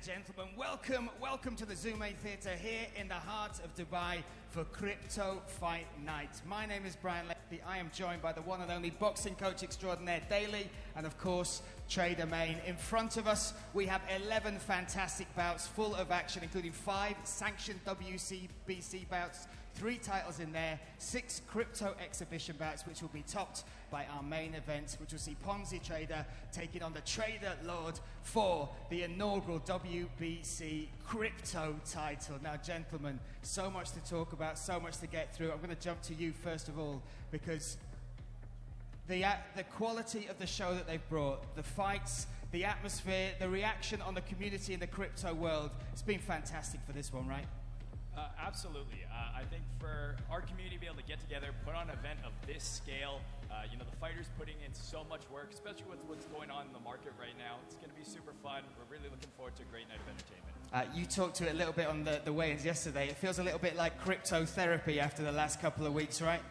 gentlemen, welcome to the SUA Theatre here in the heart of Dubai for Crypto Fight Night. My name is Brian Lefty. I am joined by the one and only boxing coach extraordinaire Daly and of course Trader Main. In front of us we have 11 fantastic bouts full of action, including 5 sanctioned WBC bouts, 3 titles in there, 6 crypto exhibition bouts which will be topped by our main event, which will see Ponzi Trader taking on the Trader Lord for the inaugural WBC crypto title. Now gentlemen, so much to talk about, so much to get through. I'm going to jump to you first of all because the quality of the show that they've brought, the fights, the atmosphere, the reaction on the community in the crypto world, it's been fantastic for this one, right? Absolutely. I think for our community to be able to get together, put on an event of this scale, you know, the fighters putting in so much work, especially with what's going on in the market right now. It's going to be super fun. We're really looking forward to a great night of entertainment. You talked to it a little bit on the weigh-ins yesterday. It feels a little bit like crypto therapy after the last couple of weeks, right?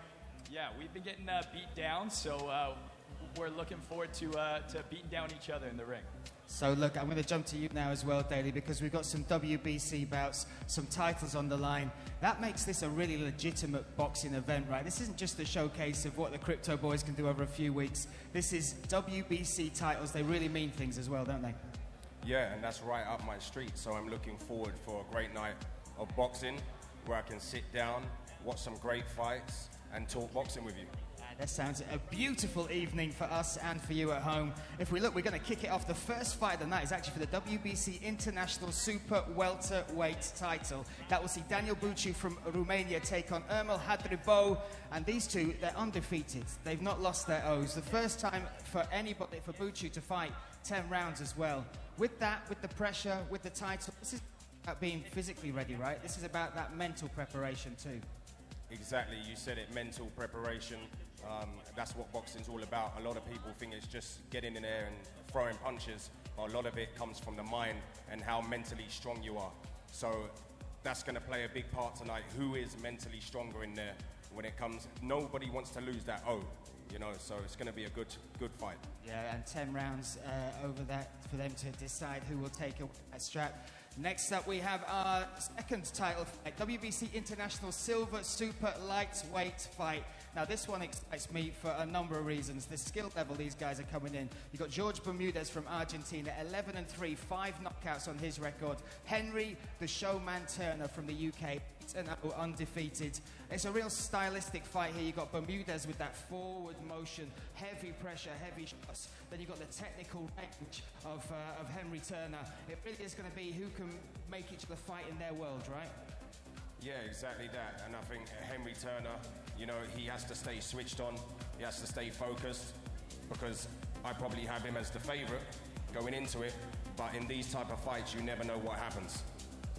Yeah, we've been getting beat down, so we're looking forward to beating down each other in the ring. So look, I'm going to jump to you now as well, Daly, because we've got some WBC bouts, some titles on the line. That makes this a really legitimate boxing event, right? This isn't just a showcase of what the crypto boys can do over a few weeks. This is WBC titles. They really mean things as well, don't they? Yeah, and that's right up my street. So I'm looking forward for a great night of boxing where I can sit down, watch some great fights, and talk boxing with you. That sounds a beautiful evening for us and for you at home. If we look, we're going to kick it off. The first fight of the night is actually for the WBC International Super Welterweight title. That will see Daniel Buciuc from Romania take on Ermal Hadribeaj. And these two, they're undefeated. They've not lost their O's. The first time for anybody, for Buciuc to fight 10 rounds as well. With that, with the pressure, with the title, this is about being physically ready, right? This is about that mental preparation too. Exactly, you said it, mental preparation. That's what boxing's all about. A lot of people think it's just getting in there and throwing punches, but a lot of it comes from the mind and how mentally strong you are. So that's going to play a big part tonight. Who is mentally stronger in there when it comes? Nobody wants to lose that O, you know, so it's going to be a good fight. Yeah, and 10 rounds over that for them to decide who will take a strap. Next up, we have our second title fight, WBC International Silver Super Lightweight fight. Now, this one excites me for a number of reasons. The skill level these guys are coming in. You've got George Bermudez from Argentina, 11-3, 5 knockouts on his record. Henry, the showman Turner from the UK, 8-0, undefeated. It's a real stylistic fight here. You've got Bermudez with that forward motion, heavy pressure, heavy shots. Then you've got the technical range of Henry Turner. It really is going to be who can make each other fight in their world, right? Yeah, exactly that. And I think Henry Turner, you know, he has to stay switched on. He has to stay focused because I probably have him as the favorite going into it. But in these type of fights, you never know what happens.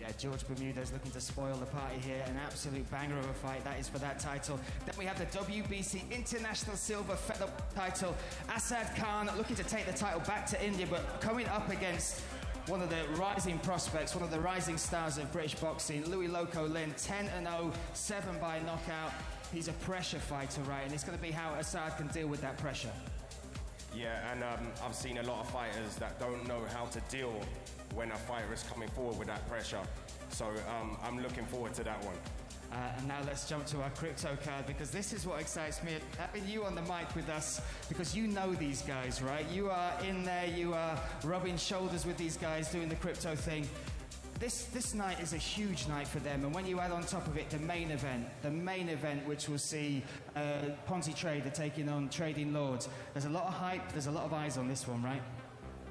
Yeah, George Bermudez looking to spoil the party here. An absolute banger of a fight, that is for that title. Then we have the WBC International Silver Featherweight title. Asad Khan looking to take the title back to India, but coming up against one of the rising prospects, one of the rising stars of British boxing, Louis Loco Lin, 10-0, 7 by knockout. He's a pressure fighter, right? And it's going to be how Asad can deal with that pressure. Yeah, and I've seen a lot of fighters that don't know how to deal when a fighter is coming forward with that pressure. So I'm looking forward to that one. And now let's jump to our crypto card, because this is what excites me. Having you on the mic with us, because you know these guys, right? You are in there, you are rubbing shoulders with these guys, doing the crypto thing. This night is a huge night for them, and when you add on top of it the main event which will see Ponzi Trader taking on Trading Lords, there's a lot of hype, there's a lot of eyes on this one, right?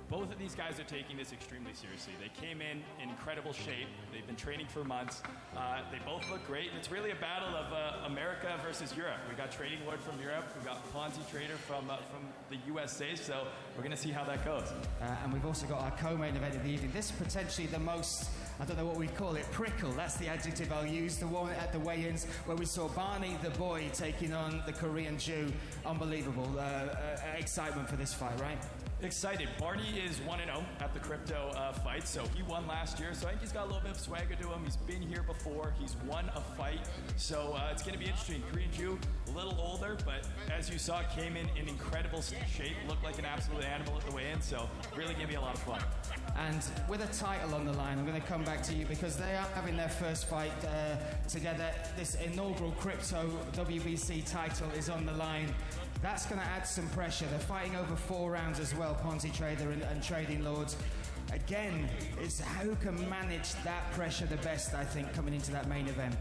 Both of these guys are taking this extremely seriously. They came in incredible shape. They've been training for months. They both look great. And it's really a battle of America versus Europe. We got Trading Lord from Europe. We got Ponzi Trader from the USA. So we're going to see how that goes. And we've also got our co-main event of the evening. This is potentially the most, I don't know what we'd call it, prickle. That's the adjective I'll use. The one at the weigh-ins where we saw Barney the Boy taking on the Korean Jew. Unbelievable excitement for this fight, right? Excited. Barney is 1-0 at the crypto fight, so he won last year. So I think he's got a little bit of swagger to him. He's been here before. He's won a fight. So it's going to be interesting. Korean Jew, a little older, but as you saw, came in incredible shape, looked like an absolute animal at the weigh-in, so really gave me a lot of fun. And with a title on the line, I'm going to come back to you because they are having their first fight together. This inaugural crypto WBC title is on the line. That's going to add some pressure. They're fighting over 4 rounds as well, Ponzi Trader and Trading Lords. Again, it's who can manage that pressure the best, I think, coming into that main event.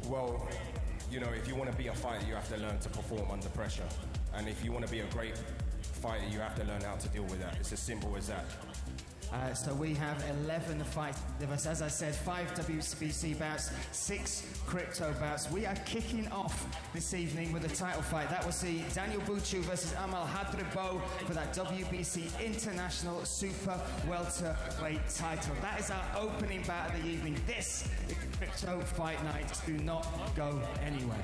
Well, you know, if you want to be a fighter, you have to learn to perform under pressure. And if you want to be a great fighter, you have to learn how to deal with that. It's as simple as that. So we have 11 fights with us. As I said, 5 WBC bouts, 6 crypto bouts. We are kicking off this evening with a title fight. That will see Daniel Buciuc versus Ermal Hadribeaj for that WBC International Super Welterweight title. That is our opening bout of the evening. This is Crypto Fight Night. Do not go anywhere.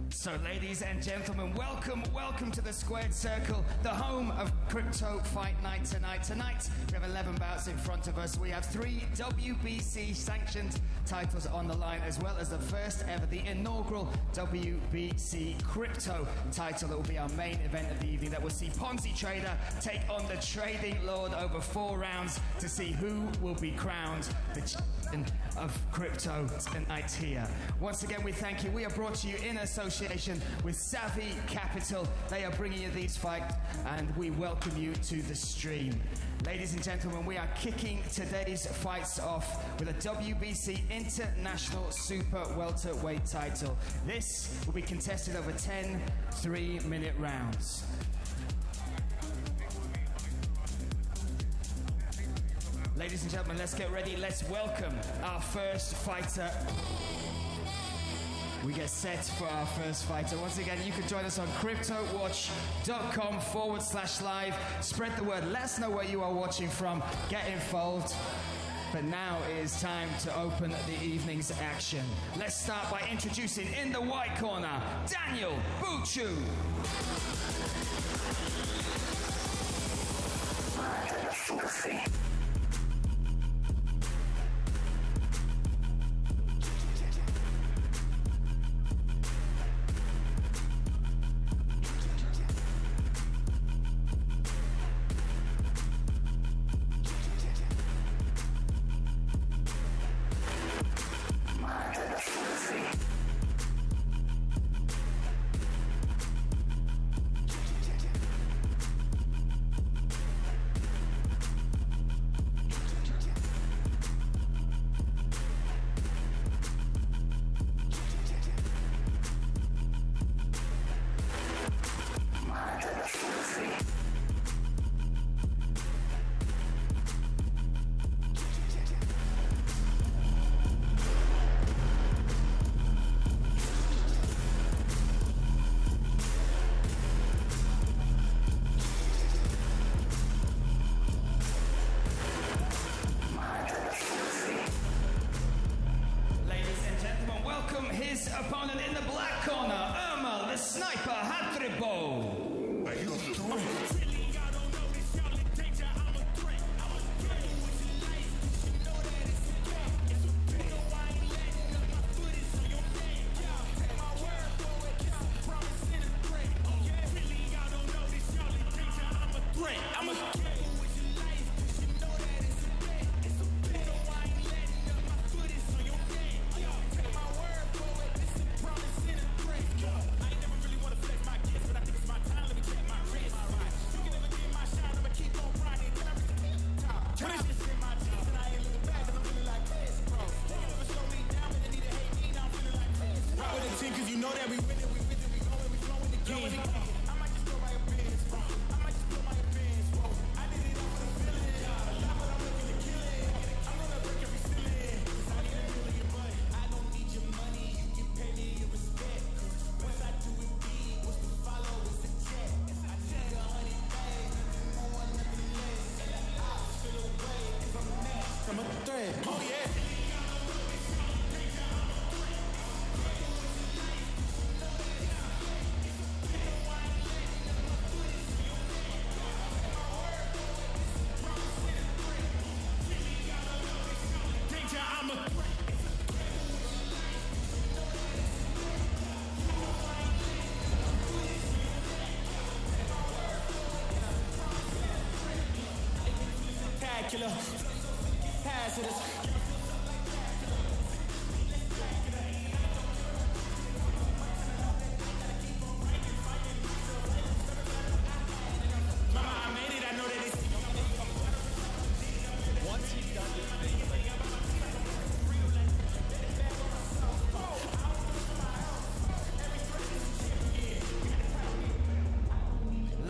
So, ladies and gentlemen, welcome to the Squared Circle, the home of Crypto Fight Night tonight. Tonight, we have 11 bouts in front of us. We have 3 WBC sanctioned titles on the line, as well as the first ever, the inaugural WBC Crypto title. That will be our main event of the evening. That will see Ponzi Trader take on the Trading Lord over 4 rounds to see who will be crowned the champion of Crypto tonight here. Once again, we thank you. We are brought to you in association with Savvy Capital. They are bringing you these fights, and we welcome you to the stream. Ladies and gentlemen, we are kicking today's fights off with a WBC International Super Welterweight title. This will be contested over 10 3-minute rounds. Ladies and gentlemen, let's get ready. Let's welcome our first fighter. We get set for our first fighter. Once again, you can join us on cryptowatch.com/live. Spread the word. Let us know where you are watching from. Get involved. But now it is time to open the evening's action. Let's start by introducing, in the white corner, Daniel Buciuc.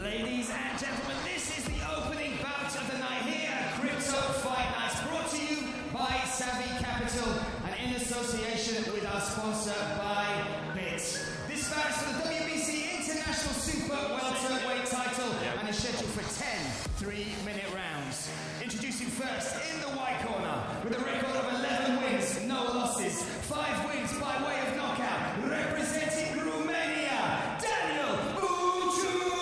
Ladies and gentlemen, this is the opening bout of the night here at Crypto Fight Nights, brought to you by Savvy Capital and in association with our sponsor by BIT. This bout is for the WBC International Super Welterweight title and is scheduled for 10 3-minute rounds. Introducing first in the white corner with a record of 11 wins, no losses, 5 wins by way of knockout, representing Romania, Daniel Buciuc.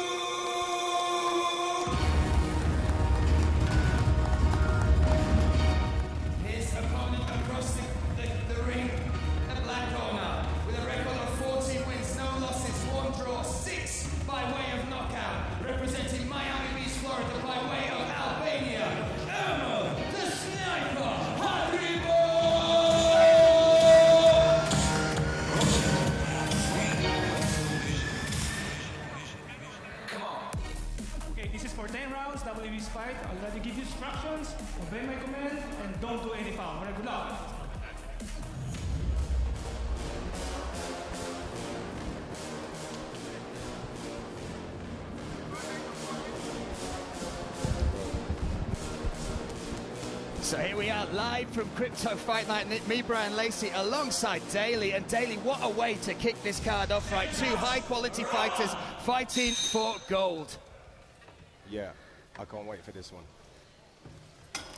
His opponent across the ring, the black corner, with a record of 14 wins, no losses, 1 draw, 6 by way of knockout, representing Miami Beach, Florida, by way of Albania, Ermal, the sniper, Hadribeaj. Okay, this is for 10 rounds, WBC fight. I'll try to give you instructions, obey my command, and don't do any foul. All right, good luck. So here we are live from Crypto Fight Night. Me, Brian Lacey, alongside Daly. And Daly, what a way to kick this card off, right? 2 high-quality fighters fighting for gold. Yeah, I can't wait for this one.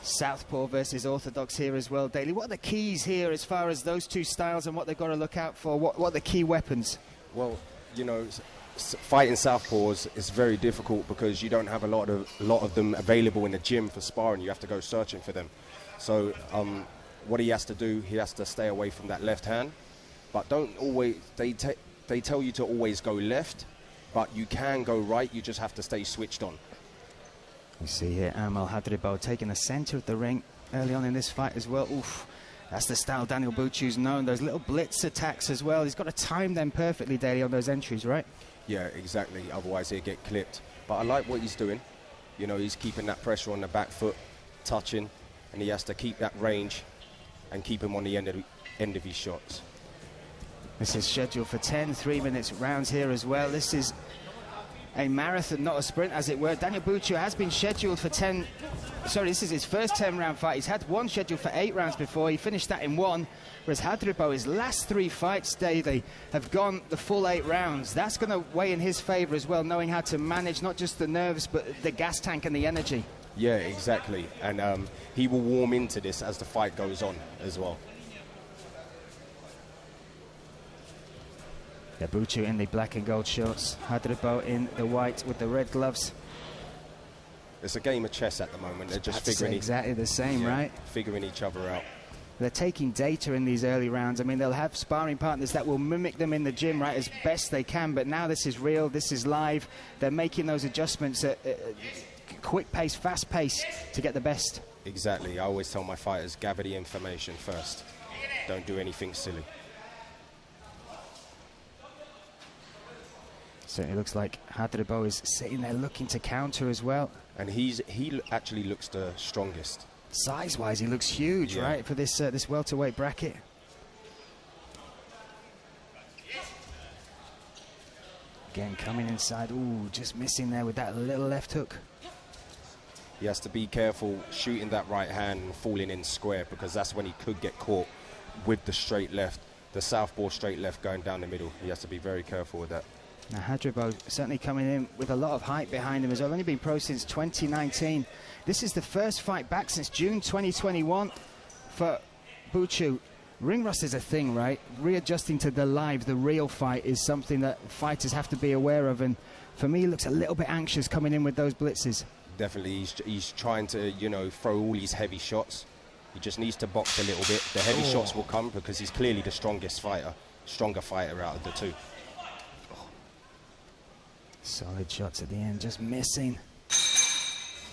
Southpaw versus Orthodox here as well, Daly. What are the keys here as far as those two styles and what they've got to look out for? What are the key weapons? Well, you know, fighting southpaws is very difficult because you don't have a lot of them available in the gym for sparring. You have to go searching for them. So what he has to do, he has to stay away from that left hand. But don't always, they tell you to always go left, but you can go right. You just have to stay switched on. You see here Ermal Hadribeaj taking the center of the ring early on in this fight as well. Oof, that's the style Daniel Buciuc's known. Those little blitz attacks as well. He's got to time them perfectly, Daly, on those entries, right? Yeah, exactly. Otherwise he'll get clipped. But I like what he's doing. You know, he's keeping that pressure on the back foot, touching, and he has to keep that range and keep him on the end of his shots. This is scheduled for 10 3-minute rounds here as well. This is a marathon, not a sprint, as it were. Daniel Buciuc has been scheduled for 10... Sorry, this is his first 10-round fight. He's had one scheduled for 8 rounds before. He finished that in 1, whereas Hadribeaj, his last 3 fights, Daly, have gone the full 8 rounds. That's going to weigh in his favour as well, knowing how to manage not just the nerves, but the gas tank and the energy. Yeah, exactly. And he will warm into this as the fight goes on as well. Yeah, Buciuc in the black and gold shorts, Hadribeaj in the white with the red gloves. It's a game of chess at the moment. They're just figuring exactly the same, right? Figuring each other out. They're taking data in these early rounds. I mean, they'll have sparring partners that will mimic them in the gym, right, as best they can. But now this is real, this is live. They're making those adjustments at quick pace, fast pace to get the best. Exactly. I always tell my fighters, gather the information first. Don't do anything silly. Certainly looks like Hadribeaj is sitting there looking to counter as well. And he actually looks the strongest. Size-wise, he looks huge, right, for this this welterweight bracket. Again, coming inside. Ooh, just missing there with that little left hook. He has to be careful shooting that right hand and falling in square, because that's when he could get caught with the straight left, the southpaw straight left going down the middle. He has to be very careful with that. Now, Hadribeaj certainly coming in with a lot of height behind him. He's only been pro since 2019. This is the first fight back since June 2021 for Buciuc. Ring rust is a thing, right? Readjusting to the live, the real fight, is something that fighters have to be aware of. And for me, he looks a little bit anxious coming in with those blitzes. Definitely, he's trying to, you know, throw all these heavy shots. He just needs to box a little bit. The heavy shots will come because he's clearly the stronger fighter out of the two. Solid shots at the end, just missing.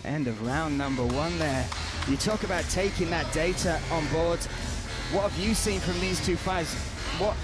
End of round number 1 there. You talk about taking that data on board. What have you seen from these two fights? What?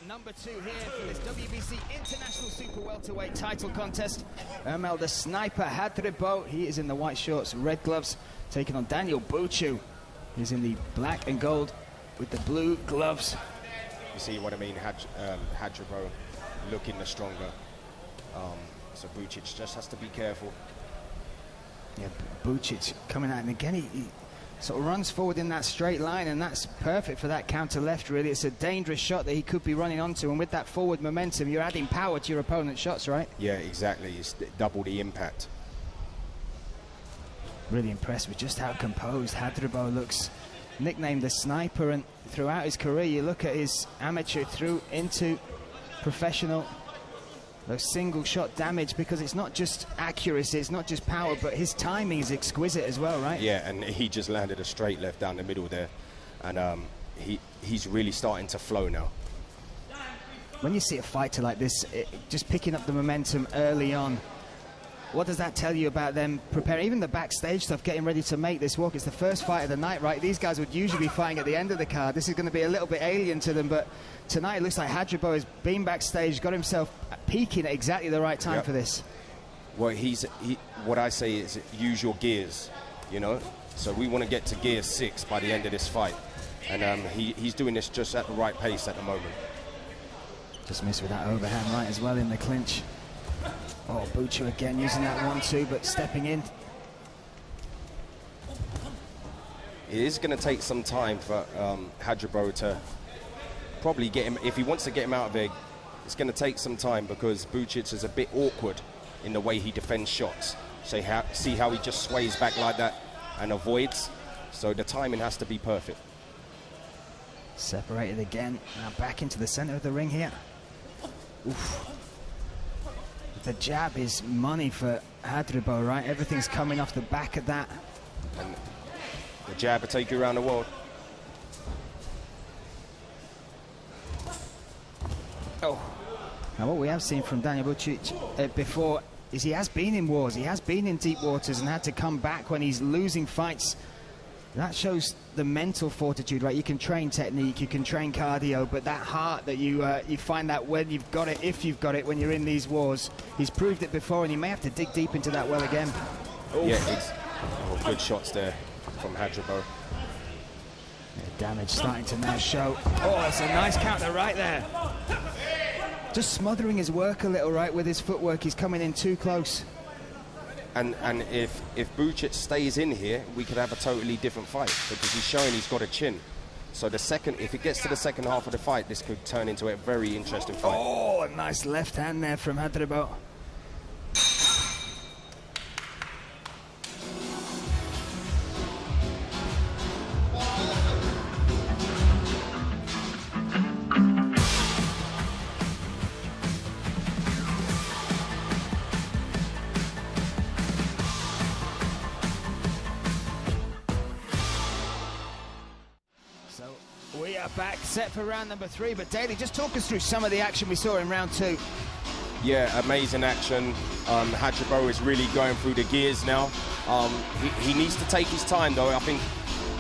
Number 2 here for this WBC International Super Welterweight title contest. Ermal the sniper Hadribeaj, he is in the white shorts, red gloves, taking on Daniel Buciuc. He's in the black and gold with the blue gloves. You see what I mean? Hadribeaj looking the stronger. So Buciuc just has to be careful. Yeah, Buciuc coming out, and again he sort of runs forward in that straight line, and that's perfect for that counter left, really. It's a dangerous shot that he could be running onto, and with that forward momentum, you're adding power to your opponent's shots, right? Yeah, exactly. It's double the impact. Really impressed with just how composed Hadribeaj looks. Nicknamed the sniper, and throughout his career, you look at his amateur through into professional, those single shot damage, because it's not just accuracy, it's not just power, but his timing is exquisite as well, right? Yeah, and he just landed a straight left down the middle there, and he's really starting to flow now. When you see a fighter like this, just picking up the momentum early on, what does that tell you about them preparing, even the backstage stuff, getting ready to make this walk? It's the first fight of the night, right? These guys would usually be fighting at the end of the card. This is going to be a little bit alien to them, but tonight it looks like Hadribeaj has been backstage, got himself peaking at exactly the right time for this. Well, what I say is use your gears, you know? So we want to get to gear 6 by the end of this fight. And he's doing this just at the right pace at the moment. Just missed with that overhand right as well in the clinch. Oh, Buciuc again using that 1-2, but stepping in. It is going to take some time for Hadribeaj to probably get him, if he wants to get him out of there, it's going to take some time, because Buciuc is a bit awkward in the way he defends shots. So see how he just sways back like that and avoids. So the timing has to be perfect. Separated again. Now back into the center of the ring here. Oof. The jab is money for Hadribeaj, right? Everything's coming off the back of that. And the jab will take you around the world. Oh. Now what we have seen from Daniel Buciuc before is he has been in wars, he has been in deep waters and had to come back when he's losing fights. That shows the mental fortitude, right? You can train technique, you can train cardio, but that heart that you find that when you've got it, if you've got it, when you're in these wars. He's proved it before, and he may have to dig deep into that well again. Oof. Yeah, good shots there from Hadribeaj. Yeah, damage starting to now show. Oh, that's a nice counter right there. Just smothering his work a little, right, with his footwork. He's coming in too close. And if Buciuc stays in here, we could have a totally different fight, because he's showing he's got a chin. So if it gets to the second half of the fight, this could turn into a very interesting fight. Oh, a nice left hand there from Hadribeaj. We are back, set for round number 3, but Daly, just talk us through some of the action we saw in round 2. Yeah, amazing action. Hadribeaj is really going through the gears now. He needs to take his time, though. I think,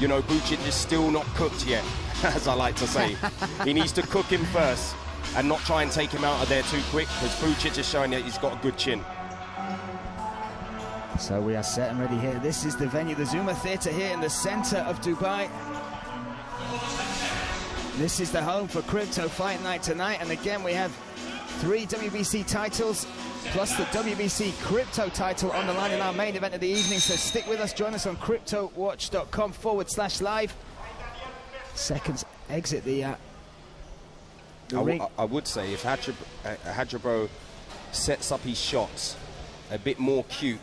you know, Buciuc is still not cooked yet, as I like to say. He needs to cook him first and not try and take him out of there too quick, because Buciuc is showing that he's got a good chin. So we are set and ready here. This is the venue, the Zuma Theatre here in the centre of Dubai. This is the home for Crypto Fight Night tonight, and again we have 3 WBC titles plus the WBC Crypto title on the line in our main event of the evening. So stick with us, join us on CryptoWatch.com/live. Seconds exit the ring. I would say if Hadribeaj sets up his shots a bit more cute,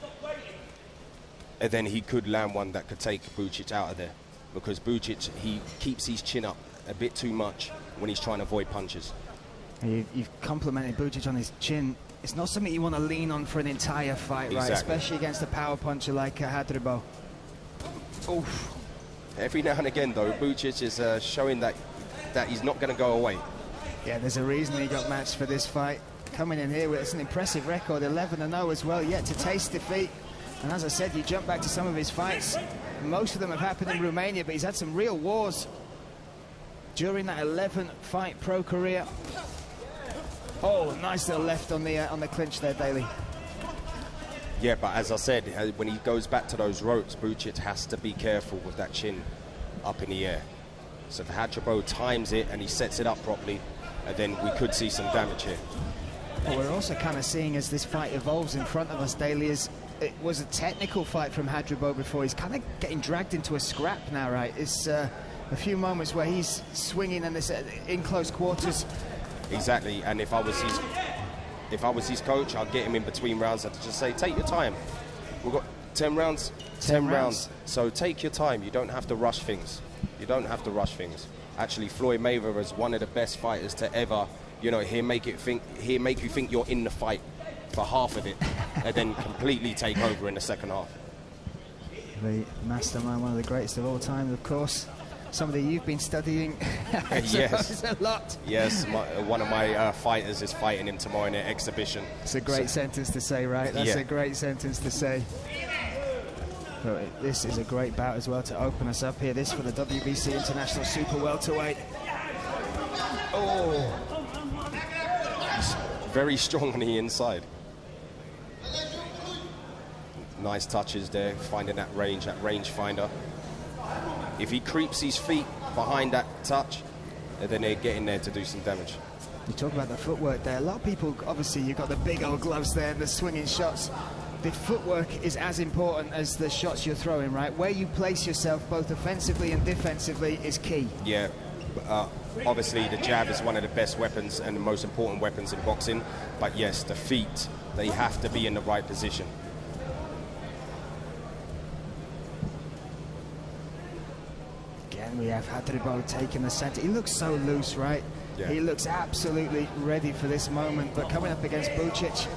and then he could land one that could take Buciuc out of there, because Buciuc, he keeps his chin up a bit too much when he's trying to avoid punches. You've complimented Buciuc on his chin. It's not something you want to lean on for an entire fight, right? Especially against a power puncher like Hadribeaj. Oof. Every now and again, though, Buciuc is showing that he's not going to go away. Yeah, there's a reason he got matched for this fight. Coming in here with an impressive record, 11-0 as well, yet to taste defeat. And as I said, you jump back to some of his fights. Most of them have happened in Romania, but he's had some real wars during that 11-fight pro career. Oh, nice little left on the clinch there, Daly. Yeah, but as I said, when he goes back to those ropes, Buciuc has to be careful with that chin up in the air. So if Hadribeaj times it and he sets it up properly, then we could see some damage here. Well, we're also kind of seeing, as this fight evolves in front of us, Daly, is it was a technical fight from Hadribeaj before. He's kind of getting dragged into a scrap now, right? It's a few moments where he's swinging and this in close quarters. Exactly, and if I was his coach, I'd get him in between rounds and just say, take your time. We've got 10 rounds, 10 rounds. So take your time. You don't have to rush things. You don't have to rush things. Actually, Floyd Mayweather is one of the best fighters to ever, you know, he'll make you think you're in the fight for half of it and then completely take over in the second half. The mastermind, one of the greatest of all time, of course. Somebody you've been studying yes. a lot. Yes, one of my fighters is fighting him tomorrow in an exhibition. It's a great sentence to say, right? That's a great sentence to say. But this is a great bout as well to open us up here. This for the WBC International Super Welterweight. Oh! He's very strong on the inside. Nice touches there, finding that range finder. If he creeps his feet behind that touch, then they're getting there to do some damage. You talk about the footwork there. A lot of people, obviously, you've got the big old gloves there and the swinging shots. The footwork is as important as the shots you're throwing, right? Where you place yourself, both offensively and defensively, is key. Yeah, obviously the jab is one of the best weapons and the most important weapons in boxing. But yes, the feet, they have to be in the right position. Again, we have Hadribeaj taking the center. He looks so loose, right? Yeah. He looks absolutely ready for this moment. But coming up against Buciuc,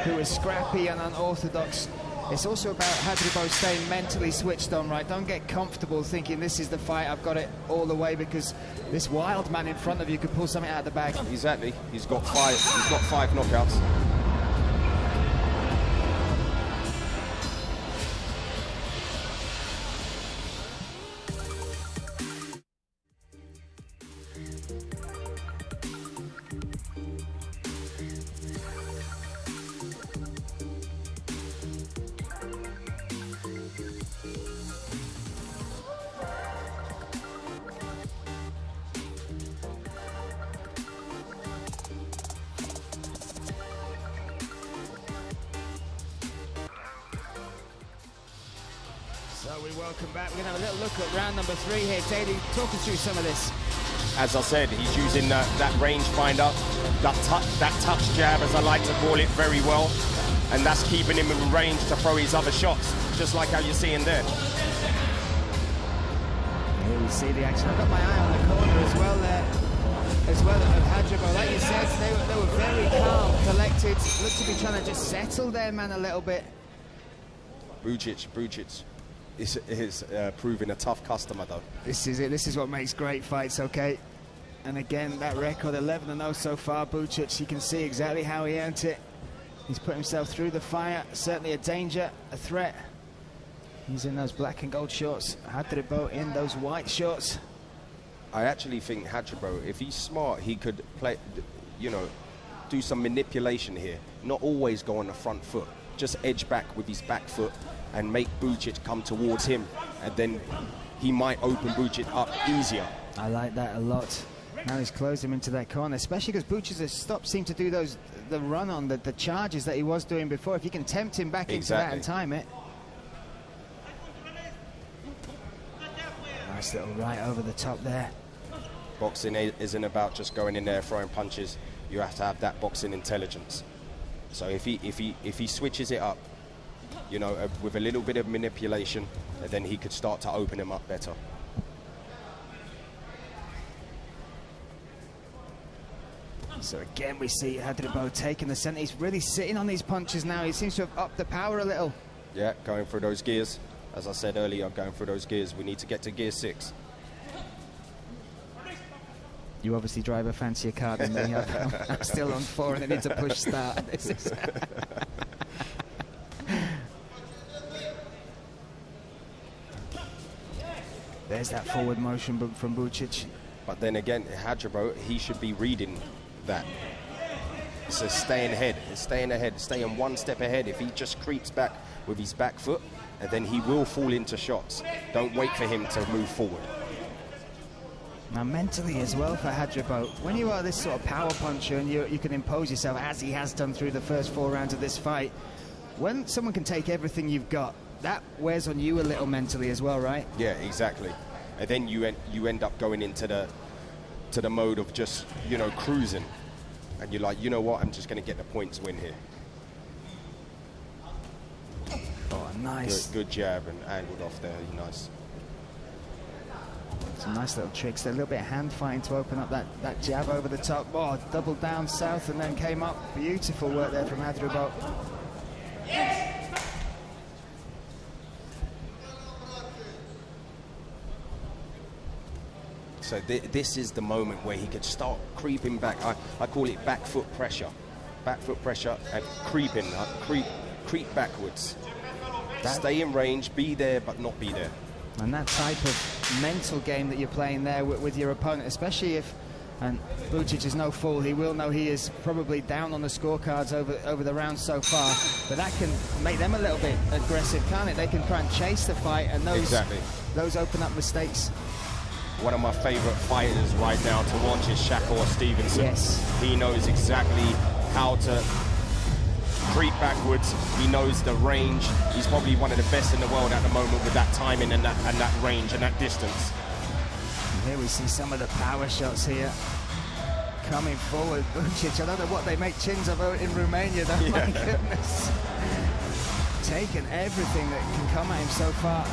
who is scrappy and unorthodox, it's also about Hadribeaj staying mentally switched on, right? Don't get comfortable thinking this is the fight, I've got it all the way, because this wild man in front of you could pull something out of the bag. Exactly. He's got five knockouts. So we welcome back. We're going to have a little look at round number 3 here. Daly, talk us through some of this. As I said, he's using that rangefinder, that touch jab, as I like to call it, very well. And that's keeping him in range to throw his other shots, just like how you're seeing there. Here we see the action. I've got my eye on the corner as well there. As well of Hadribeaj. Like you said, they were very calm, collected. Looked to be trying to just settle their man a little bit. Buciuc. is proving a tough customer, though. This is it. This is what makes great fights, okay? And again, that record, 11-0 so far, Buciuc, you can see exactly how he earned it. He's put himself through the fire, certainly a danger, a threat. He's in those black and gold shorts, Hadribeaj in those white shorts. I actually think Hadribeaj, if he's smart, he could play, you know, do some manipulation here. Not always go on the front foot. Just edge back with his back foot and make Buciuc come towards him. And then he might open Buciuc up easier. I like that a lot. Now he's closed him into that corner, especially because Buciuc has stopped, seemed to do the run on, the charges that he was doing before. If you can tempt him back into that and time it. Nice little right over the top there. Boxing isn't about just going in there throwing punches. You have to have that boxing intelligence. So if he switches it up, you know, with a little bit of manipulation, then he could start to open him up better. So again, we see Hadribeaj taking the center. He's really sitting on these punches now. He seems to have upped the power a little. Yeah, going through those gears. As I said earlier, going through those gears. We need to get to gear 6. You obviously drive a fancier car than me. I'm still on 4 and I need to push start. This is There's that forward motion from Buciuc. But then again, Hadribeaj, he should be reading that. So staying ahead, staying one step ahead. If he just creeps back with his back foot, and then he will fall into shots. Don't wait for him to move forward. Now mentally as well for Hadribeaj, when you are this sort of power puncher and you can impose yourself, as he has done through the first 4 rounds of this fight, when someone can take everything you've got, that wears on you a little mentally as well, right? Yeah, exactly. And then you end up going into the mode of just, you know, cruising. And you're like, you know what, I'm just going to get the points win here. Oh, nice. Good jab and angled off there, nice. Some nice little tricks there, a little bit of hand fighting to open up that jab over the top. Oh, doubled down south and then came up. Beautiful work there from Hadribeaj. So this is the moment where he could start creeping back. I call it back foot pressure. Back foot pressure and creeping, creep backwards. Stay in range, be there but not be there. And that type of mental game that you're playing there with your opponent, especially if, and Buciuc is no fool, he will know he is probably down on the scorecards over the round so far, but that can make them a little bit aggressive, can't it? They can try and chase the fight, and those open up mistakes. One of my favorite fighters right now to watch is Shakur Stevenson. Yes. He knows exactly how to creep backwards. He knows the range. He's probably one of the best in the world at the moment with that timing and that range and that distance. And here we see some of the power shots here coming forward. Buciuc, I don't know what they make chins of in Romania, though. Yeah. My goodness. Taking everything that can come at him so far.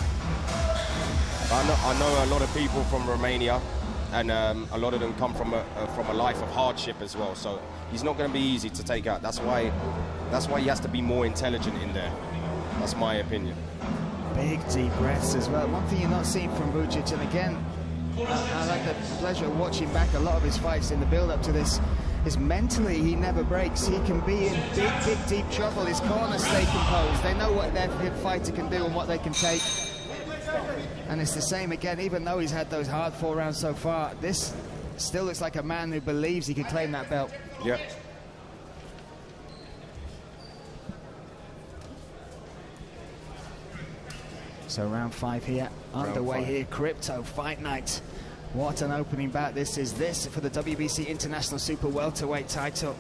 I know a lot of people from Romania, and a lot of them come from a life of hardship as well. So he's not going to be easy to take out. That's why he has to be more intelligent in there. That's my opinion. Big deep breaths as well. One thing you're not seeing from Buciuc, and again, I like the pleasure of watching back a lot of his fights in the build-up to this, is mentally he never breaks. He can be in big, deep trouble. His corners stay composed. They know what their fighter can do and what they can take. And it's the same again, even though he's had those hard 4 rounds so far, this still looks like a man who believes he can claim that belt. Yep. So round 5 here, underway here, Crypto Fight Night. What an opening bout this is. This for the WBC International Super Welterweight title.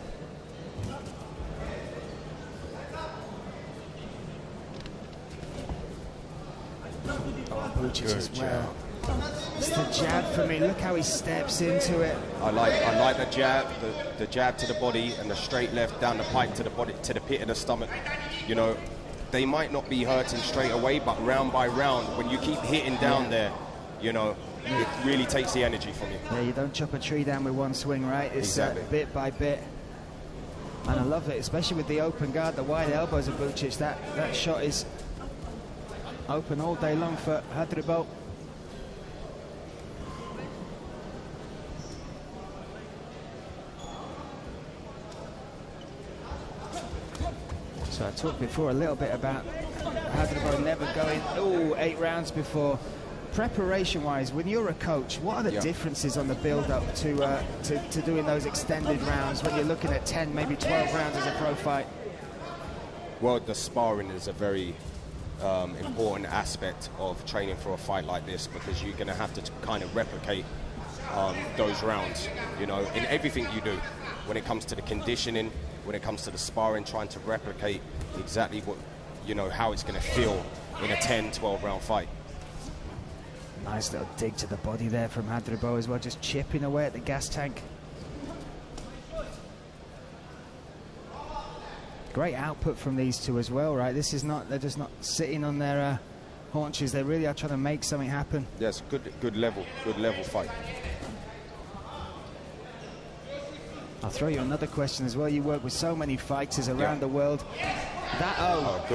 Buciuc as well. It's the jab for me. Look how he steps into it. I like the jab to the body and the straight left down the pipe to the body, to the pit of the stomach. You know, they might not be hurting straight away, but round by round, when you keep hitting down there, you know, it really takes the energy from you. Yeah, you don't chop a tree down with one swing, right? It's bit by bit. And I love it, especially with the open guard, the wide elbows of Buciuc. That shot is Open all day long for Hadribeaj. So I talked before a little bit about Hadribeaj never going 8 rounds before. Preparation-wise, when you're a coach, what are the differences on the build-up to doing those extended rounds when you're looking at 10, maybe 12 rounds as a pro fight? Well, the sparring is a very important aspect of training for a fight like this, because you're going to have to kind of replicate those rounds, you know, in everything you do. When it comes to the conditioning, when it comes to the sparring, trying to replicate exactly what, you know, how it's going to feel in a 10, 12 round fight. Nice little dig to the body there from Hadribeaj as well, just chipping away at the gas tank. Great output from these two as well, right? This is not, they're just not sitting on their haunches. They really are trying to make something happen. Yes, good level fight. I'll throw you another question as well. You work with so many fighters around the world. That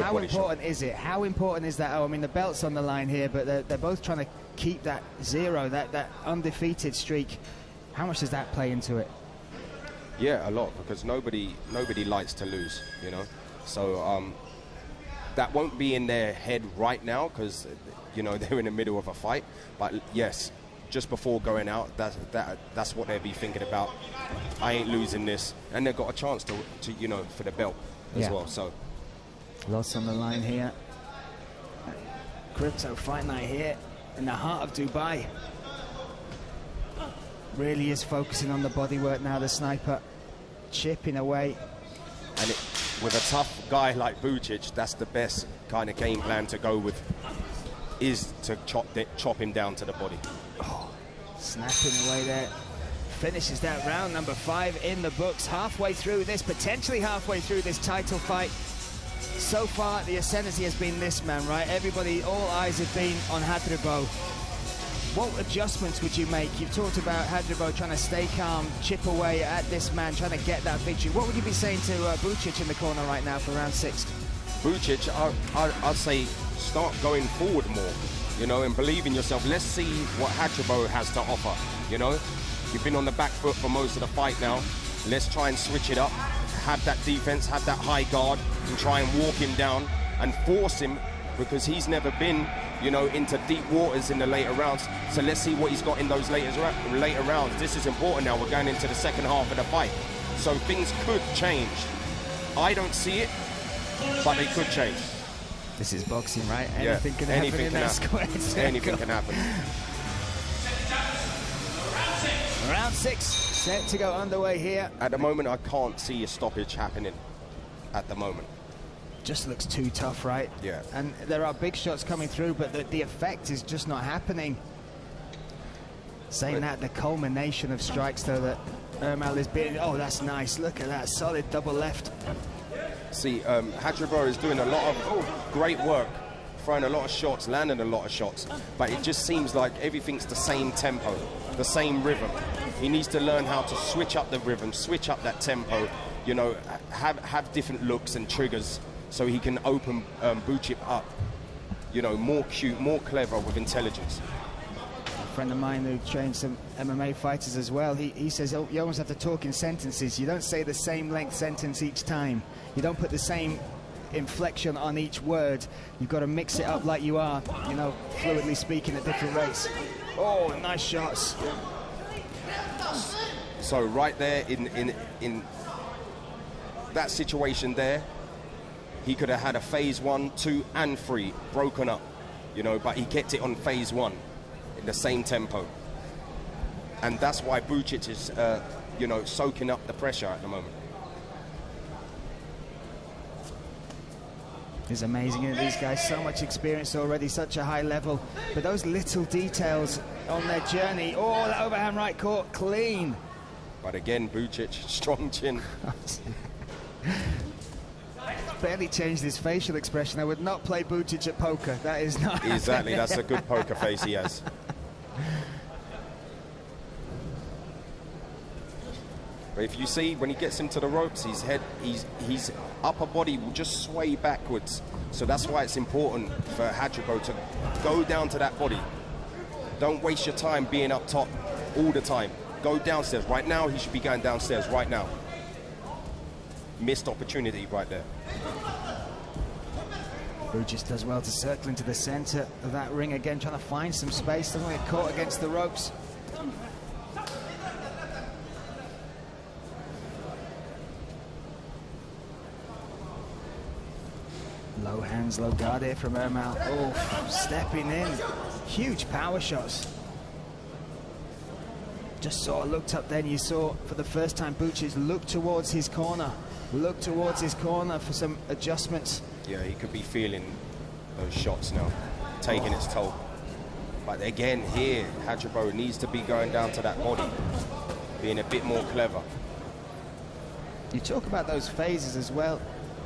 how important is it? How important is that? I mean, the belt's on the line here, but they're both trying to keep that 0, that undefeated streak. How much does that play into it? Yeah, a lot, because nobody likes to lose, you know. So that won't be in their head right now, because, you know, they're in the middle of a fight. But yes, just before going out, that's what they'll be thinking about. I ain't losing this, and they've got a chance to you know, for the belt as well. So lots on the line here. Crypto Fight Night here in the heart of Dubai. Really is focusing on the bodywork now, the sniper, chipping away. And with a tough guy like Buciuc, that's the best kind of game plan to go with, is to chop him down to the body. Oh, snapping away there. Finishes that round number 5 in the books. Halfway through this, potentially halfway through this title fight. So far, the ascendancy has been this man, right? Everybody, all eyes have been on Hadribeaj. What adjustments would you make? You've talked about Hadribeaj trying to stay calm, chip away at this man, trying to get that victory. What would you be saying to Buciuc in the corner right now for round 6? Buciuc, I'd say start going forward more, you know, and believe in yourself. Let's see what Hadribeaj has to offer, you know. You've been on the back foot for most of the fight now. Let's try and switch it up. Have that defense, have that high guard, and try and walk him down and force him, because he's never been, you know, into deep waters in the later rounds. So let's see what he's got in those later rounds. This is important now. We're going into the second half of the fight. So things could change. I don't see it, but they could change. This is boxing, right? Anything can happen in that square circle. Anything can happen. Round 6 set to go underway here. At the moment, I can't see a stoppage happening at the moment. Just looks too tough, right? Yeah. And there are big shots coming through, but the effect is just not happening. Saying that, the culmination of strikes, though, that Ermal is being... Oh, that's nice. Look at that. Solid double left. See, Hadribeaj is doing a lot of great work, throwing a lot of shots, landing a lot of shots, but it just seems like everything's the same tempo, the same rhythm. He needs to learn how to switch up the rhythm, switch up that tempo, you know, have different looks and triggers, so he can open Buciuc up, you know, more cute, more clever with intelligence. A friend of mine who trains some MMA fighters as well, he says, oh, you almost have to talk in sentences. You don't say the same length sentence each time. You don't put the same inflection on each word. You've got to mix it up like you are, you know, fluidly speaking at different rates. Oh, nice shots. So right there in that situation there, he could have had a phase 1, 2, and 3 broken up, you know, but he kept it on phase 1 in the same tempo. And that's why Buciuc is, you know, soaking up the pressure at the moment. It's amazing, isn't it? These guys, so much experience already, such a high level. But those little details on their journey. Oh, that overhand right caught clean. But again, Buciuc, strong chin. Barely changed his facial expression. I would not play Buciuc at poker. That is not exactly. That's a good poker face he has. But if you see, when he gets him to the ropes, his upper body will just sway backwards. So that's why it's important for Hadribeaj to go down to that body. Don't waste your time being up top all the time. Go downstairs. Right now, he should be going downstairs right now. Missed opportunity right there. Buciuc does well to circle into the center of that ring again, trying to find some space. Doesn't get caught against the ropes. Low hands, low guard here from Ermal. Oh, stepping in. Huge power shots. Just sort of looked up then, you saw for the first time Buciuc look towards his corner. Look towards his corner for some adjustments. Yeah, he could be feeling those shots now, taking its toll. But again, here, Hadribeaj needs to be going down to that body, being a bit more clever. You talk about those phases as well.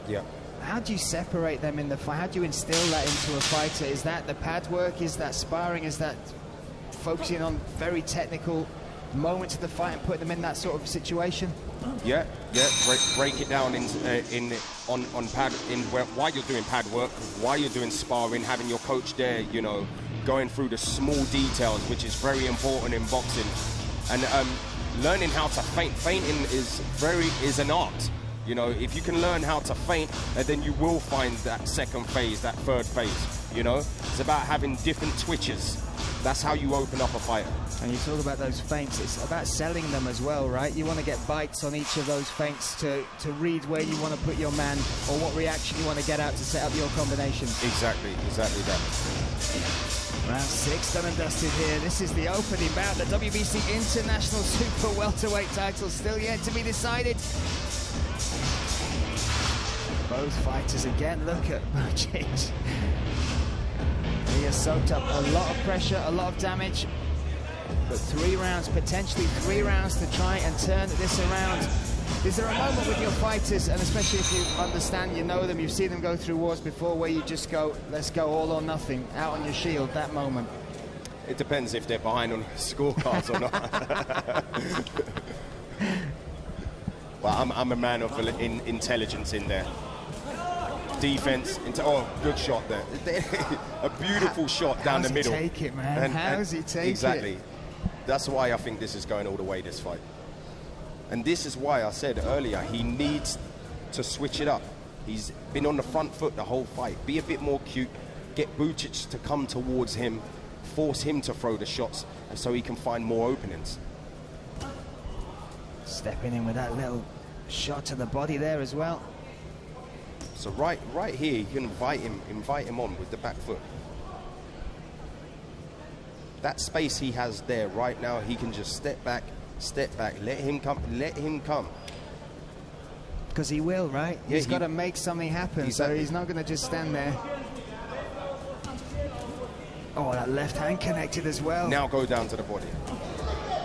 Yeah. How do you separate them in the fight? How do you instill that into a fighter? Is that the pad work? Is that sparring? Is that focusing on very technical moments of the fight and putting them in that sort of situation? Yeah, yeah. Break it down on pad while you're doing pad work, while you're doing sparring, having your coach there, you know, going through the small details, which is very important in boxing, and learning how to feint. Feinting is an art. You know, if you can learn how to feint, then you will find that second phase, that third phase, you know? It's about having different twitches. That's how you open up a fighter. And you talk about those feints, it's about selling them as well, right? You want to get bites on each of those feints to read where you want to put your man or what reaction you want to get out to set up your combination. Exactly that. Round 6 done and dusted here. This is the opening bout. The WBC International Super Welterweight title still yet to be decided. Both fighters again, look at Buciuc. He has soaked up a lot of pressure, a lot of damage. But 3 rounds, potentially 3 rounds to try and turn this around. Is there a moment with your fighters, and especially if you understand, you know them, you've seen them go through wars before, where you just go, let's go all or nothing, out on your shield, that moment? It depends if they're behind on scorecards or not. Well, I'm a man of intelligence in there. Defense, oh, good shot there. A beautiful shot down the middle. How's he take it, man? How's he take it? Exactly. That's why I think this is going all the way, this fight. And this is why I said earlier, he needs to switch it up. He's been on the front foot the whole fight. Be a bit more cute. Get Buciuc to come towards him. Force him to throw the shots so he can find more openings. Stepping in with that little shot to the body there as well. So right here, you can invite him on with the back foot. That space he has there right now, he can just step back, let him come. Because he will, right? Yeah, he's got to make something happen, exactly. So he's not going to just stand there. Oh, that left hand connected as well. Now go down to the body.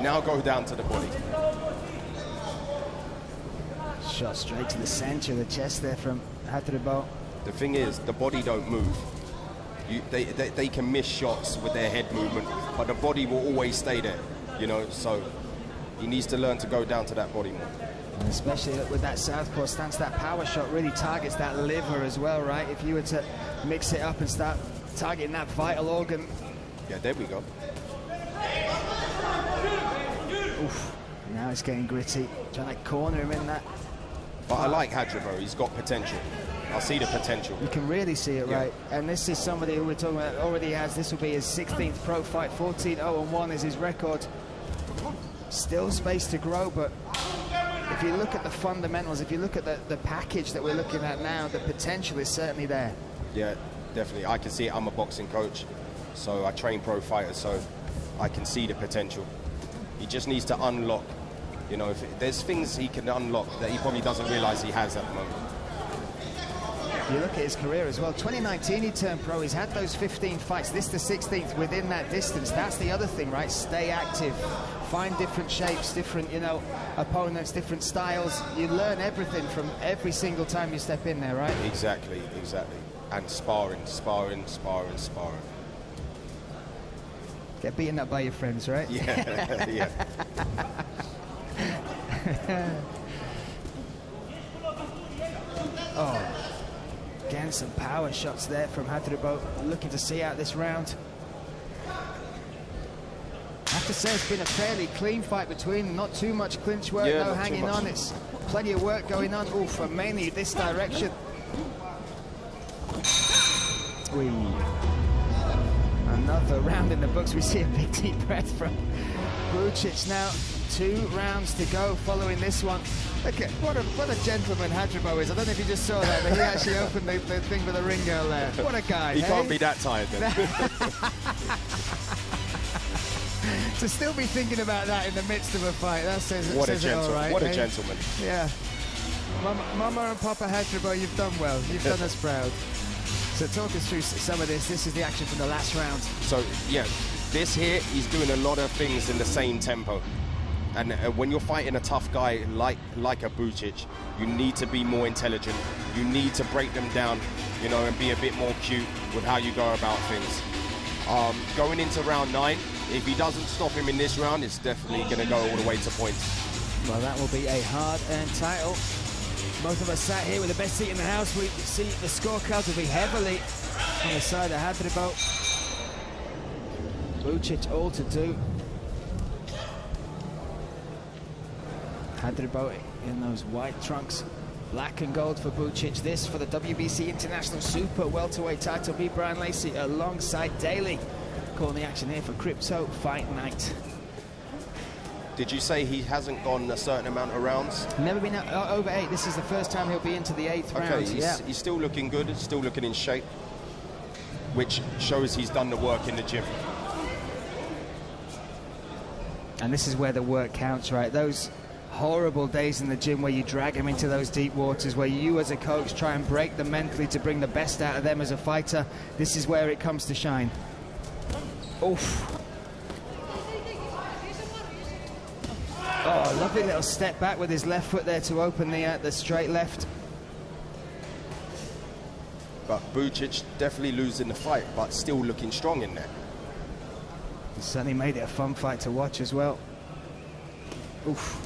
Now go down to the body. Shot straight to the center of the chest there from Hadribeaj. The thing is, the body don't move. They can miss shots with their head movement, but the body will always stay there, you know, so he needs to learn to go down to that body more. And especially with that southpaw stance, that power shot really targets that liver as well, right? If you were to mix it up and start targeting that vital organ. Yeah, there we go. Oof. Now it's getting gritty, trying to corner him in that. But I like Hadribeaj, he's got potential. I see the potential. You can really see it, right? And this is somebody who we're talking about already has, this will be his 16th pro fight, 14-0-1 is his record. Still space to grow, but if you look at the fundamentals, if you look at the package that we're looking at now, the potential is certainly there. Yeah, definitely. I can see it. I'm a boxing coach, so I train pro fighters, so I can see the potential. He just needs to unlock, you know, if there's things he can unlock that he probably doesn't realize he has at the moment. You look at his career as well. 2019 he turned pro. He's had those 15 fights. This the 16th within that distance. That's the other thing, right? Stay active. Find different shapes, different, you know, opponents, different styles. You learn everything from every single time you step in there, right? Exactly. And sparring. Get beaten up by your friends, right? Yeah, yeah. Oh, again, some power shots there from Hadribeaj, looking to see out this round. I have to say it's been a fairly clean fight between them, not too much clinch work, no hanging on, it's plenty of work going on, from mainly this direction. Another round in the books, we see a big deep breath from Buciuc now. 2 rounds to go following this one. Look at what a gentleman Hadribeaj is. I don't know if you just saw that, but he actually opened the thing for the ring girl there. What a guy. He can't be that tired then. To still be thinking about that in the midst of a fight, that says it all right. What a gentleman. Yeah. Mama and Papa Hadribeaj, you've done well. You've done us proud. So talk us through some of this. This is the action from the last round. So, yeah, this here, he's doing a lot of things in the same tempo. And when you're fighting a tough guy like a Buciuc, you need to be more intelligent. You need to break them down, you know, and be a bit more cute with how you go about things. Going into round 9, if he doesn't stop him in this round, it's definitely going to go all the way to points. Well, that will be a hard-earned title. Both of us sat here with the best seat in the house. We see the scorecards will be heavily on the side of Hadribeaj. Buciuc all to do. Hadribeaj in those white trunks. Black and gold for Buciuc. This for the WBC International Super Welterweight title. Me, Brian Lacey, alongside Daly. Calling the action here for Crypto Fight Night. Did you say he hasn't gone a certain amount of rounds? Never been over 8. This is the first time he'll be into the 8th round. He's still looking good, still looking in shape, which shows he's done the work in the gym. And this is where the work counts, right? Those horrible days in the gym where you drag them into those deep waters, where you as a coach try and break them mentally to bring the best out of them as a fighter. This is where it comes to shine. Oof. Oh, lovely little step back with his left foot there to open the straight left. But Buciuc definitely losing the fight, but still looking strong in there. He certainly made it a fun fight to watch as well. Oof.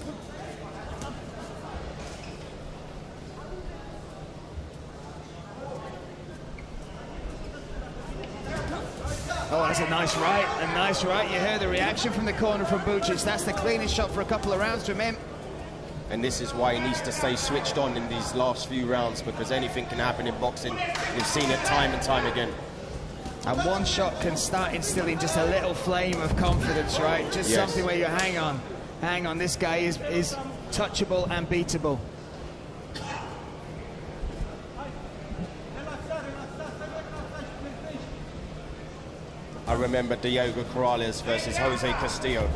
Oh, that's a nice right, You heard the reaction from the corner from Buciuc. That's the cleanest shot for a couple of rounds from him. And this is why he needs to stay switched on in these last few rounds, because anything can happen in boxing. We've seen it time and time again. And one shot can start instilling just a little flame of confidence, right? Just something where you hang on. This guy is touchable and beatable. I remember Diego Corrales versus Jose Castillo,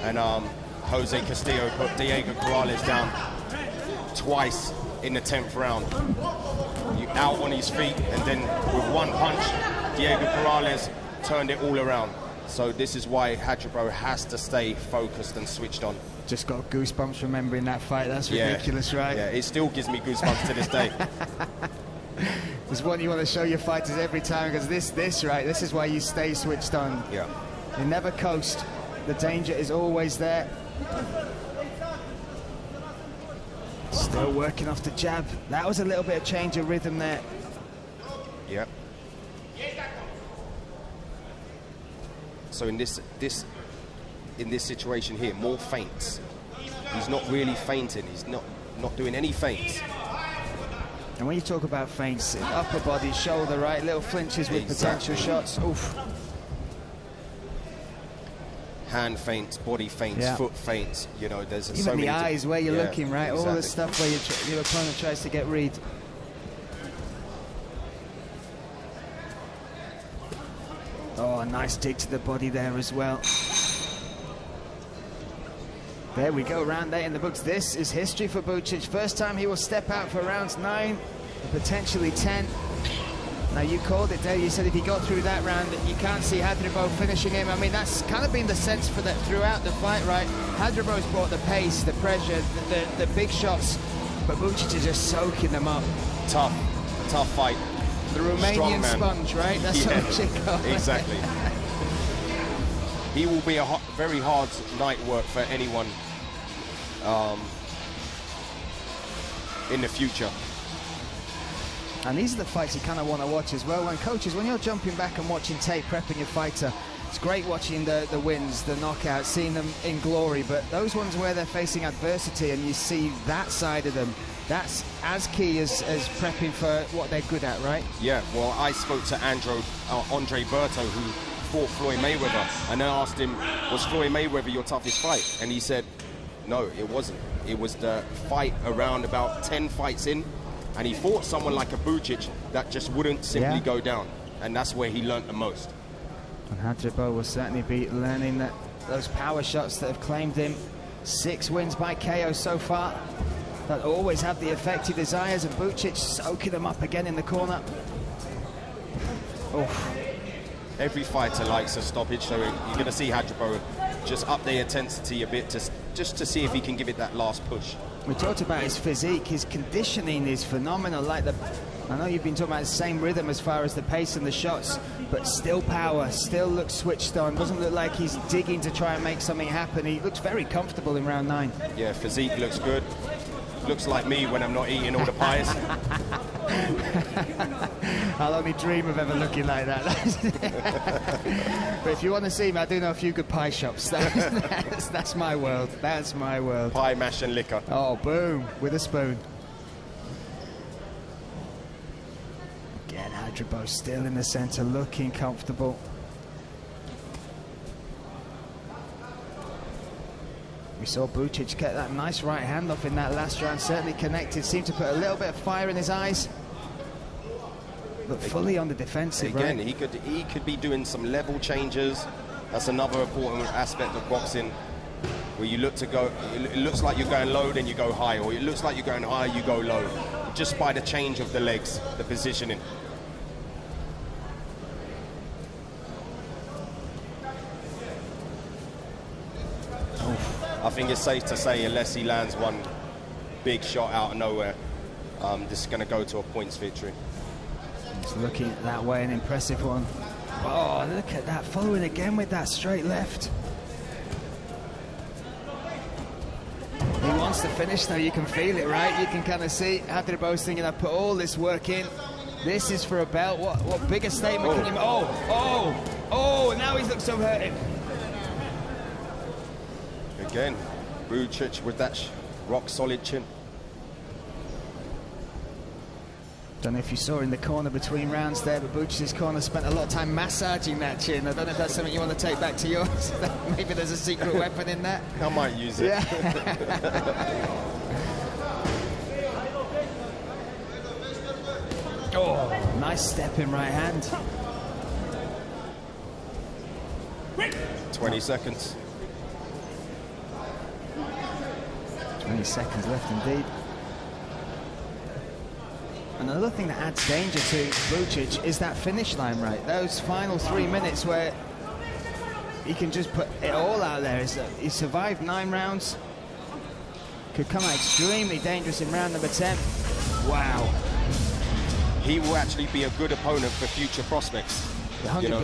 and Jose Castillo put Diego Corrales down twice in the 10th round. Out on his feet, and then with one punch, Diego Corrales turned it all around. So this is why Hadribeaj has to stay focused and switched on. Just got goosebumps remembering that fight. That's ridiculous, right? Yeah, it still gives me goosebumps to this day. There's one you want to show your fighters every time, because this is why you stay switched on. Yeah. You never coast. The danger is always there. Still working off the jab. That was a little bit of change of rhythm there. Yep. So in this situation here, more feints. He's not really fainting. He's not doing any feints. And when you talk about feints, upper body, shoulder, right, little flinches with potential shots. Oof. Hand feints, body feints, foot feints. You know, there's even so many. The eyes where you're looking, right? Exactly. All the stuff where your opponent tries to get read. Oh, a nice dig to the body there as well. There we go, round 8 in the books. This is history for Buciuc. First time he will step out for rounds 9, and potentially 10. Now, you called it there. You said if he got through that round, you can't see Hadribeaj finishing him. I mean, that's kind of been the sense for that throughout the fight, right? Hadribeaj's brought the pace, the pressure, the big shots, but Buciuc is just soaking them up. Tough fight. The Romanian sponge, right? That's what you call it. Exactly. He will be a very hard night work for anyone in the future. And these are the fights you kind of want to watch as well. When coaches, when you're jumping back and watching tape, prepping your fighter, it's great watching the wins, the knockouts, seeing them in glory, but those ones where they're facing adversity and you see that side of them, that's as key as prepping for what they're good at, right? Yeah, well, I spoke to Andre Berto, who fought Floyd Mayweather, and then asked him, was Floyd Mayweather your toughest fight? And he said, no, it wasn't. It was the fight around about 10 fights in, and he fought someone like a Buciuc that just wouldn't simply go down, and that's where he learnt the most. And Hadribeaj will certainly be learning that those power shots that have claimed him. 6 wins by KO so far, that always have the effect he desires, and Buciuc soaking them up again in the corner. Oof. Every fighter likes a stoppage, so you're going to see Hadribeaj just up the intensity a bit, just to see if he can give it that last push. We talked about his physique, his conditioning is phenomenal. Like I know you've been talking about the same rhythm as far as the pace and the shots, but still power, still looks switched on. Doesn't look like he's digging to try and make something happen. He looks very comfortable in round 9. Yeah, physique looks good. Looks like me when I'm not eating all the pies. I'll only dream of ever looking like that. But if you want to see me, I do know a few good pie shops. That's my world. That's my world. Pie, mash and liquor. Oh, boom, with a spoon. Again, Hadribeaj still in the centre, looking comfortable. We saw Buciuc get that nice right hand off in that last round, certainly connected, seemed to put a little bit of fire in his eyes, but fully on the defensive. Again, right? he could be doing some level changes. That's another important aspect of boxing, where you look to go, it looks like you're going low, then you go high, or it looks like you're going high, you go low, just by the change of the legs, the positioning. I think it's safe to say, unless he lands one big shot out of nowhere, this is going to go to a points victory. He's looking that way, an impressive one. Oh, look at that, following again with that straight left. He wants to finish though, you can feel it, right? You can kind of see Hadribeaj thinking, I put all this work in. This is for a belt. What bigger statement can you... Oh, now he looks so hurting. Again, Buciuc with that rock-solid chin. Don't know if you saw in the corner between rounds there, but Bucic's corner spent a lot of time massaging that chin. I don't know if that's something you want to take back to yours. Maybe there's a secret weapon in that. I might use it. Yeah. Oh, nice step in right hand. 20 seconds. 20 seconds left indeed. Another thing that adds danger to Buciuc is that finish line, right? Those final 3 minutes where he can just put it all out there. He survived 9 rounds. Could come out extremely dangerous in round number 10. Wow. He will actually be a good opponent for future prospects. 100%. You know?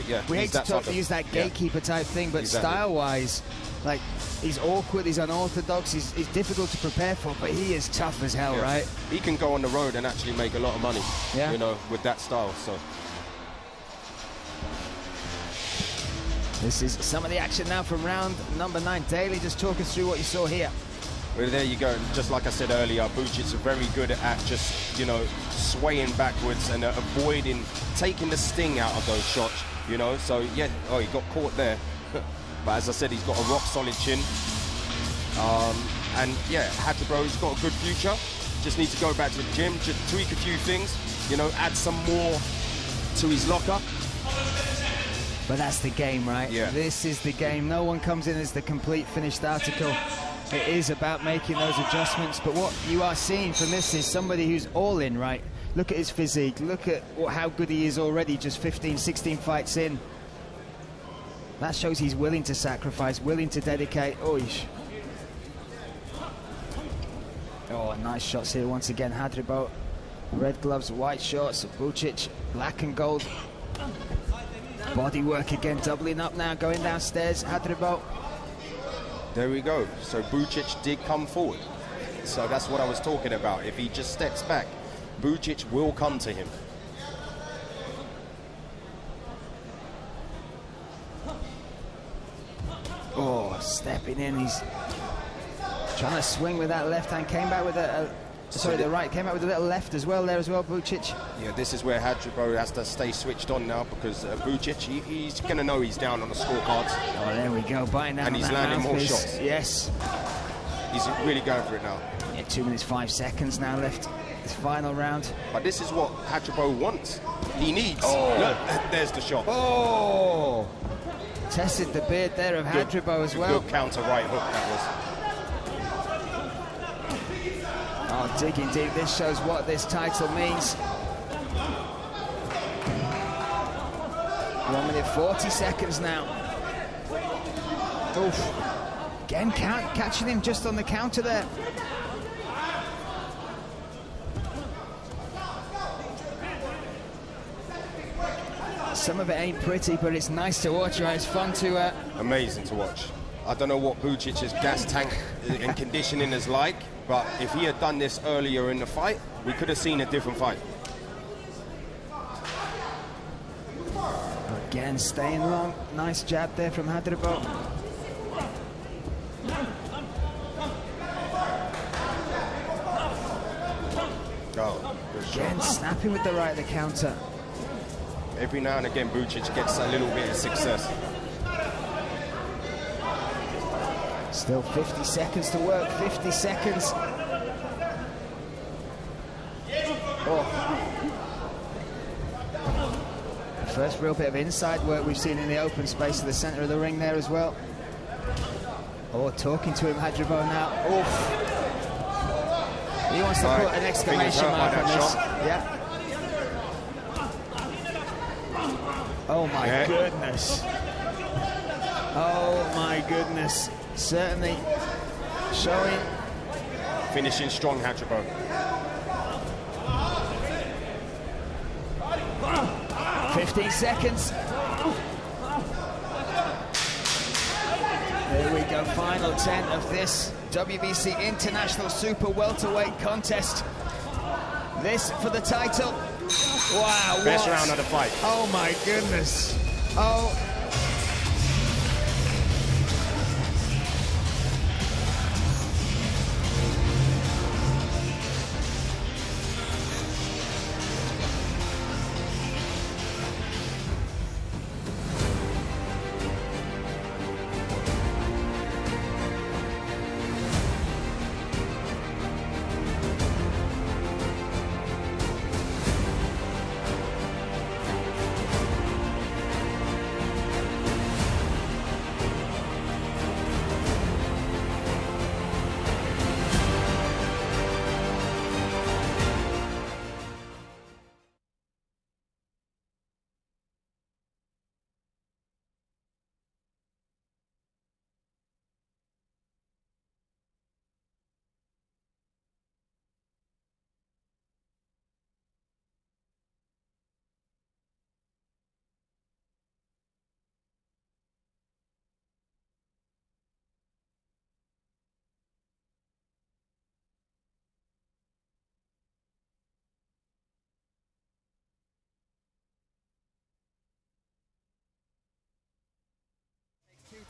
Yeah. We hate to use that gatekeeper type thing, but exactly. Style-wise, like, he's awkward, he's unorthodox, he's difficult to prepare for, but he is tough as hell, right? He can go on the road and actually make a lot of money, you know, with that style, so. This is some of the action now from round number 9. Daly, just talk us through what you saw here. Well, there you go. Just like I said earlier, Buciuc is very good at just, you know, swaying backwards and avoiding, taking the sting out of those shots, you know. So, yeah, he got caught there. But as I said, he's got a rock-solid chin. And, yeah, Hadribeaj's got a good future. Just needs to go back to the gym, just tweak a few things, you know, add some more to his locker. But that's the game, right? Yeah. This is the game. No one comes in as the complete finished article. It is about making those adjustments. But what you are seeing from this is somebody who's all in, right? Look at his physique. Look at how good he is already, just 15, 16 fights in. That shows he's willing to sacrifice, willing to dedicate. Oish. Oh, nice shots here once again. Hadribeaj, red gloves, white shorts. Buciuc, black and gold. Body work again, doubling up now, going downstairs. Hadribeaj. There we go. So Buciuc did come forward. So that's what I was talking about. If he just steps back, Buciuc will come to him. Oh, stepping in, he's trying to swing with that left hand, came back with the right, came out with a little left as well there as well, Buciuc. Yeah, this is where Hadribeaj has to stay switched on now, because Buciuc, he's going to know he's down on the scorecards. Oh, there we go, biting down. And he's landing more shots. Yes. He's really going for it now. Yeah, 2 minutes 5 seconds now left, this final round. But this is what Hadribeaj wants. He needs. Oh. Look, there's the shot. Oh! Tested the beard there of Hadribeaj as well. Good counter right hook that was. Oh, digging deep. This shows what this title means. 1 minute 40 seconds now. Oof. Again, catching him just on the counter there. Some of it ain't pretty, but it's nice to watch, right? It's fun to... Amazing to watch. I don't know what Buciuc's gas tank and conditioning is like, but if he had done this earlier in the fight, we could have seen a different fight. Again, staying long. Nice jab there from Hadribeaj. Oh, again, snapping with the right of the counter. Every now and again, Buciuc gets a little bit of success. Still 50 seconds to work, 50 seconds. Oh. First real bit of inside work we've seen in the open space of the center of the ring there as well. Oh, talking to him, Hadribeaj now. Oof. He wants to put an exclamation mark on this. Yeah. Oh my goodness. Oh my goodness. Certainly showing. Finishing strong, Hadribeaj. 15 seconds. There we go, final 10 of this WBC International Super Welterweight contest. This for the title. Wow, best round of the fight. Oh my goodness. Oh.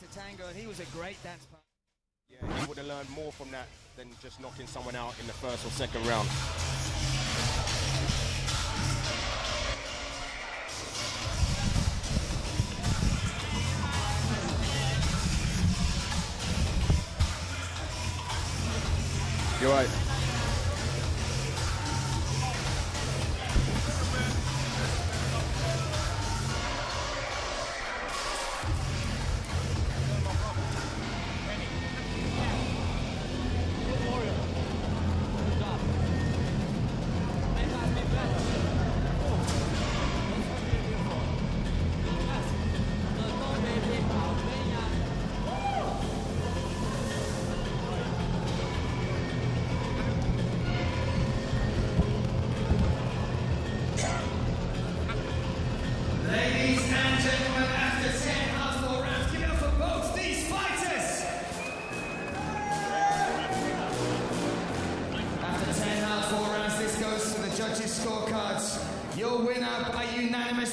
To tango, and he was a great dance partner. Yeah, he would have learned more from that than just knocking someone out in the first or second round. You're right.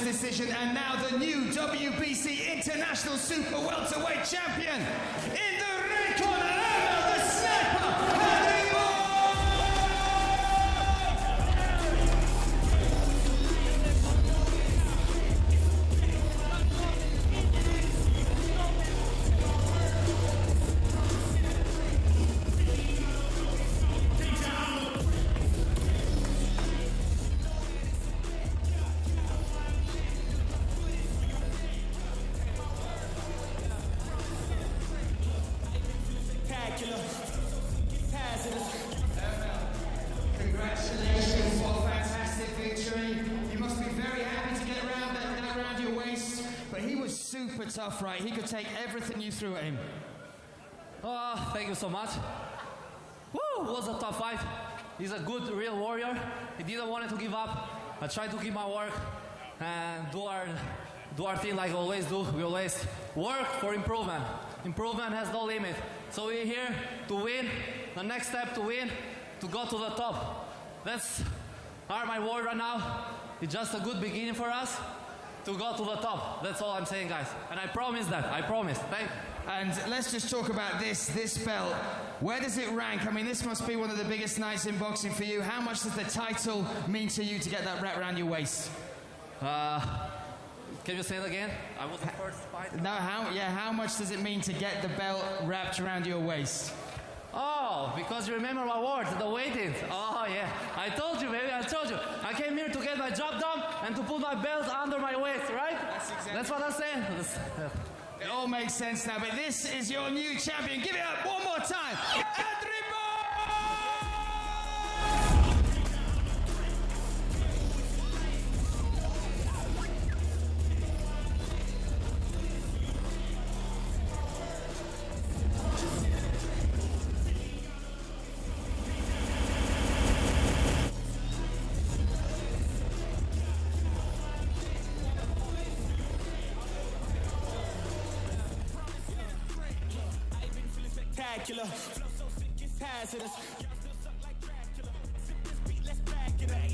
decision, and now the new WBC International Super Welterweight Champion in the red corner, Ermal the Sniper, Hadribeaj! Congratulations, what a fantastic victory. You must be very happy to get that around your waist, but he was super tough, right? He could take everything you threw at him. Oh, thank you so much. Woo, was a tough fight. He's a good, real warrior. He didn't want to give up. I tried to keep my work and do our thing like I always do. We always work for improvement. Improvement has no limit. So we're here to win. The next step to win, to go to the top. That's my word right now. It's just a good beginning for us to go to the top. That's all I'm saying, guys. And I promise that. I promise. Thank you. And let's just talk about this belt. Where does it rank? I mean, this must be one of the biggest nights in boxing for you. How much does the title mean to you to get that wrapped around your waist? Can you say it again? I was the first fight. No, how much does it mean to get the belt wrapped around your waist? Oh, because you remember my words, the waiting. Oh, yeah. I told you, baby, I told you. I came here to get my job done and to put my belt under my waist, right? That's what I'm saying. It all makes sense now, but this is your new champion. Give it up one more time. Hadribeaj! Flow so sick, it's hazardous. Y'all still suck like Dracula. Sip this beat, let's back it up.